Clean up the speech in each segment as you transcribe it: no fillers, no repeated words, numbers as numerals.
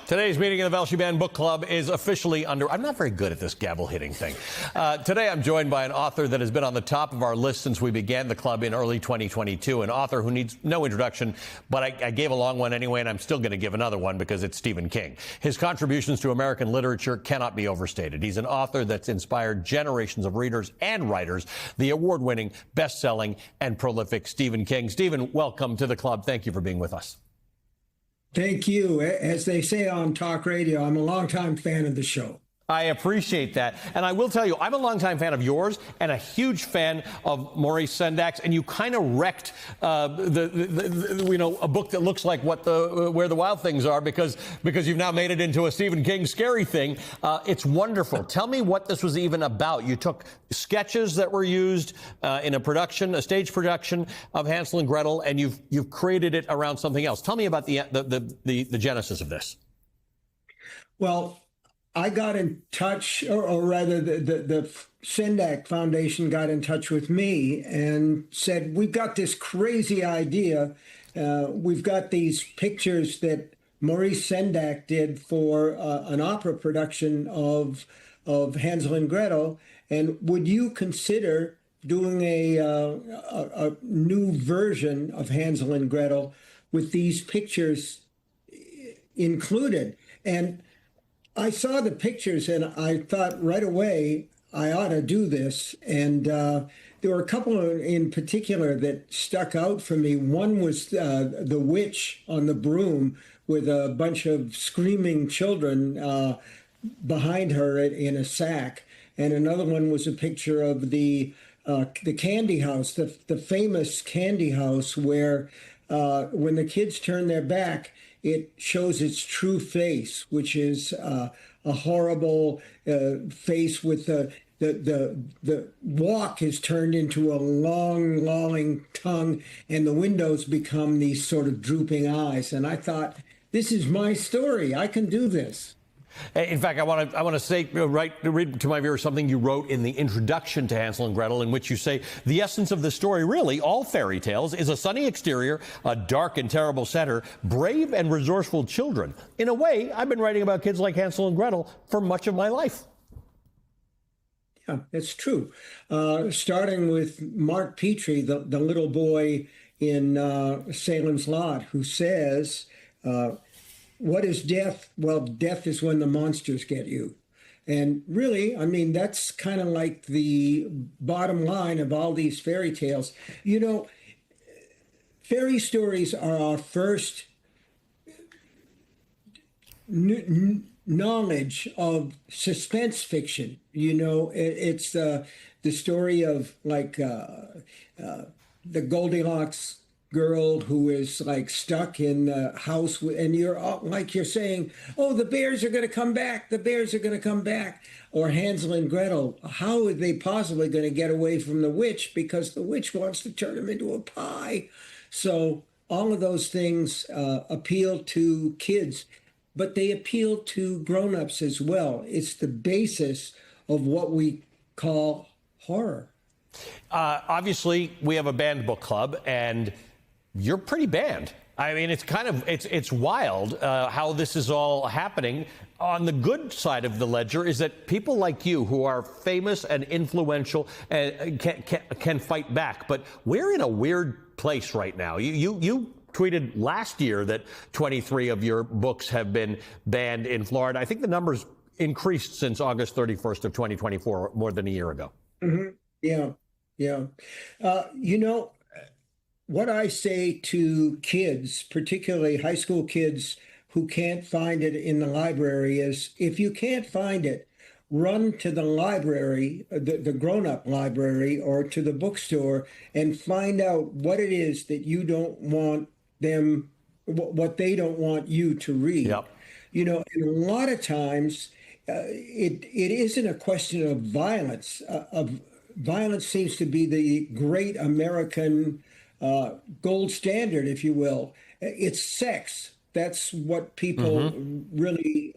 Today's meeting of the Velshi Band Book Club is officially under. I'm not very good at this gavel hitting thing. Today I'm joined by an author that has been on the top of our list since we began the club in early 2022, an author who needs no introduction, but I gave a long one anyway, and I'm still going to give another one because it's Stephen King. His contributions to American literature cannot be overstated. He's an author that's inspired generations of readers and writers, the award-winning, best-selling, and prolific Stephen King. Stephen, welcome to the club. Thank you for being with us. Thank you. As they say on talk radio, I'm a longtime fan of the show. I appreciate that. And I will tell you, I'm a longtime fan of yours and a huge fan of Maurice Sendak's. And you kind of wrecked a book that looks like Where the Wild Things Are because you've now made it into a Stephen King scary thing. It's wonderful. Tell me what this was even about. You took sketches that were used in a stage production of Hansel and Gretel, and you've created it around something else. Tell me about the genesis of this. Well, I got in touch, or rather the Sendak Foundation got in touch with me and said, we've got this crazy idea. We've got these pictures that Maurice Sendak did for an opera production of Hansel and Gretel. And would you consider doing a new version of Hansel and Gretel with these pictures included? And I saw the pictures and I thought right away I ought to do this. And there were a couple in particular that stuck out for me. One was the witch on the broom with a bunch of screaming children behind her in a sack. And another one was a picture of the candy house, the famous candy house where when the kids turn their back, it shows its true face, which is a horrible face with the walk is turned into a long, lolling tongue, and the windows become these sort of drooping eyes. And I thought, this is my story. I can do this. In fact, I want to say, read to my viewers something you wrote in the introduction to Hansel and Gretel, in which you say, the essence of the story, really, all fairy tales, is a sunny exterior, a dark and terrible center, brave and resourceful children. In a way, I've been writing about kids like Hansel and Gretel for much of my life. Yeah, it's true. Starting with Mark Petrie, the little boy in Salem's Lot, who says, what is death? Well, death is when the monsters get you. And really, I mean, that's kind of like the bottom line of all these fairy tales. You know, fairy stories are our first knowledge of suspense fiction. You know, it's the story of like the Goldilocks girl who is like stuck in the house, and you're saying, oh, the bears are going to come back, the bears are going to come back. Or Hansel and Gretel, how are they possibly going to get away from the witch, because the witch wants to turn them into a pie? So all of those things appeal to kids, but they appeal to grown-ups as well. It's the basis of what we call horror. Obviously, we have a banned book club, and you're pretty banned. I mean, it's wild how this is all happening. On the good side of the ledger is that people like you, who are famous and influential, can fight back. But we're in a weird place right now. You tweeted last year that 23 of your books have been banned in Florida. I think the numbers increased since August 31st of 2024, more than a year ago. Mm-hmm. Yeah. You know, what I say to kids, particularly high school kids who can't find it in the library, is if you can't find it, run to the library, the grown-up library, or to the bookstore and find out what it is that you don't want them, what they don't want you to read. Yep. You know, and a lot of times it isn't a question of violence. Violence seems to be the great American gold standard, if you will. It's sex. That's what people really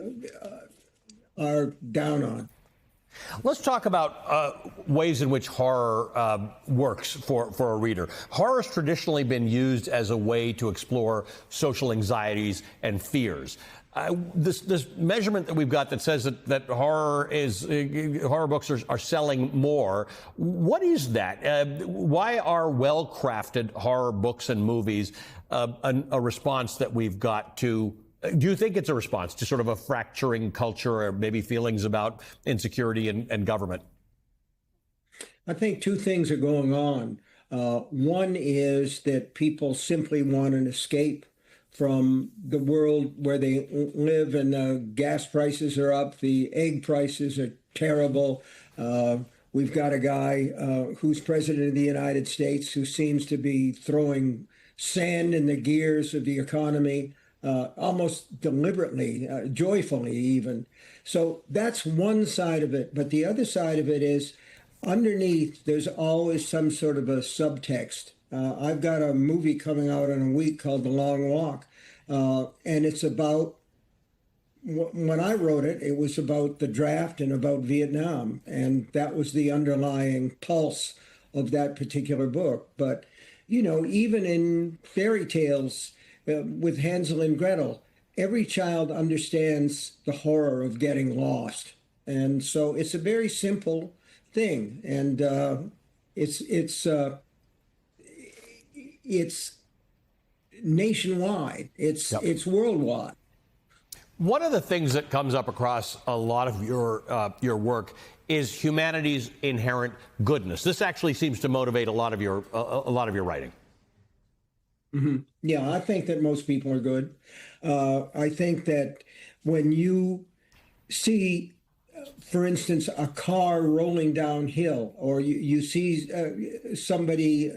are down on. Let's talk about ways in which horror works for a reader. Horror has traditionally been used as a way to explore social anxieties and fears. This measurement that we've got that says that horror books are selling more. What is that? Why are well-crafted horror books and movies a response that we've got to? Do you think it's a response to sort of a fracturing culture or maybe feelings about insecurity and government? I think two things are going on. One is that people simply want an escape from the world where they live, and the gas prices are up, the egg prices are terrible. We've got a guy who's president of the United States who seems to be throwing sand in the gears of the economy. Almost deliberately, joyfully even. So that's one side of it. But the other side of it is underneath, there's always some sort of a subtext. I've got a movie coming out in a week called The Long Walk. And it's about, when I wrote it, it was about the draft and about Vietnam. And that was the underlying pulse of that particular book. But, you know, even in fairy tales, with Hansel and Gretel, every child understands the horror of getting lost, and so it's a very simple thing, and it's nationwide. It's worldwide. One of the things that comes up across a lot of your work is humanity's inherent goodness. This actually seems to motivate a lot of your writing. Mm-hmm. Yeah, I think that most people are good. I think that when you see, for instance, a car rolling downhill, or you see somebody,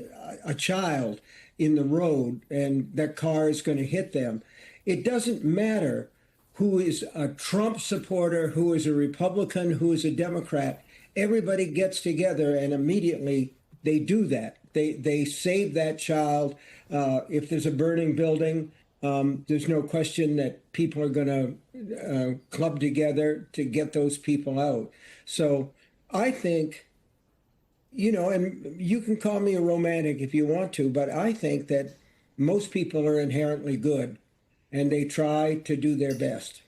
a child in the road, and that car is going to hit them, it doesn't matter who is a Trump supporter, who is a Republican, who is a Democrat. Everybody gets together and immediately they do that. They save that child. If there's a burning building, there's no question that people are going to club together to get those people out. So I think, you know, and you can call me a romantic if you want to, but I think that most people are inherently good and they try to do their best.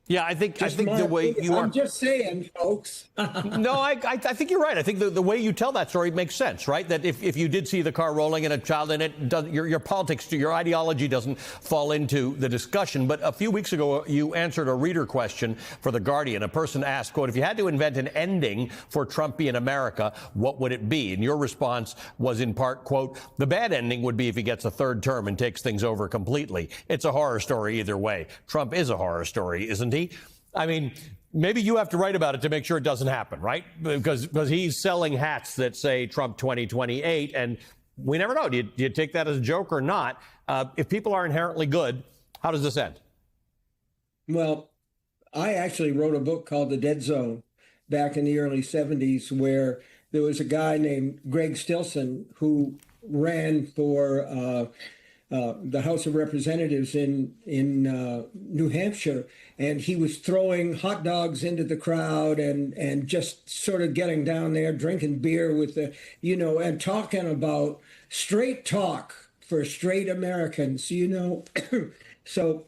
Yeah, I think the way you are. I'm just saying, folks. No, I think you're right. I think the way you tell that story makes sense, right? That if you did see the car rolling and a child in it, your politics, your ideology doesn't fall into the discussion. But a few weeks ago, you answered a reader question for The Guardian. A person asked, quote, if you had to invent an ending for Trump-y in America, what would it be? And your response was in part, quote, the bad ending would be if he gets a third term and takes things over completely. It's a horror story either way. Trump is a horror story, isn't he? I mean, maybe you have to write about it to make sure it doesn't happen, right? Because he's selling hats that say Trump 2028, and we never know. Do you take that as a joke or not? If people are inherently good, how does this end? Well, I actually wrote a book called The Dead Zone back in the early 70s, where there was a guy named Greg Stilson who ran for the House of Representatives in New Hampshire, and he was throwing hot dogs into the crowd and just sort of getting down there, drinking beer with the, you know, and talking about straight talk for straight Americans, you know. So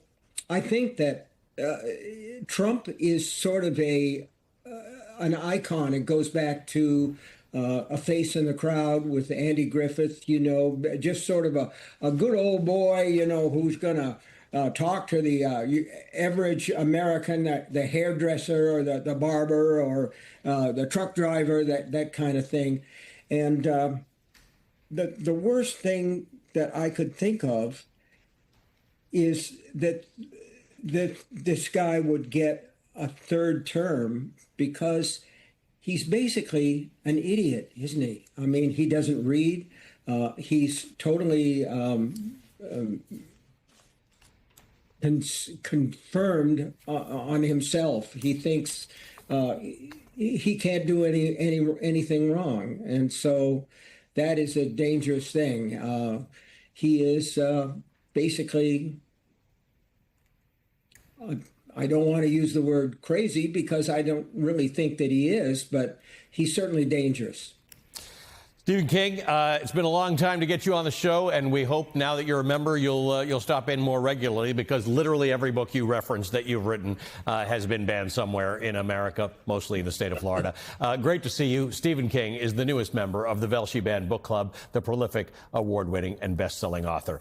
I think that Trump is sort of an icon. It goes back to A Face in the Crowd with Andy Griffith, you know, just sort of a good old boy, you know, who's going to talk to the average American, the hairdresser or the barber or the truck driver, that kind of thing. And the worst thing that I could think of is that this guy would get a third term because he's basically an idiot, isn't he? I mean, he doesn't read. He's totally confirmed on himself. He thinks he can't do anything wrong, and so that is a dangerous thing. He is basically I don't want to use the word crazy because I don't really think that he is, but he's certainly dangerous. Stephen King, it's been a long time to get you on the show, and we hope now that you're a member, you'll stop in more regularly, because literally every book you reference that you've written has been banned somewhere in America, mostly in the state of Florida. Great to see you. Stephen King is the newest member of the Velshi Banned Book Club, the prolific, award-winning, and best-selling author.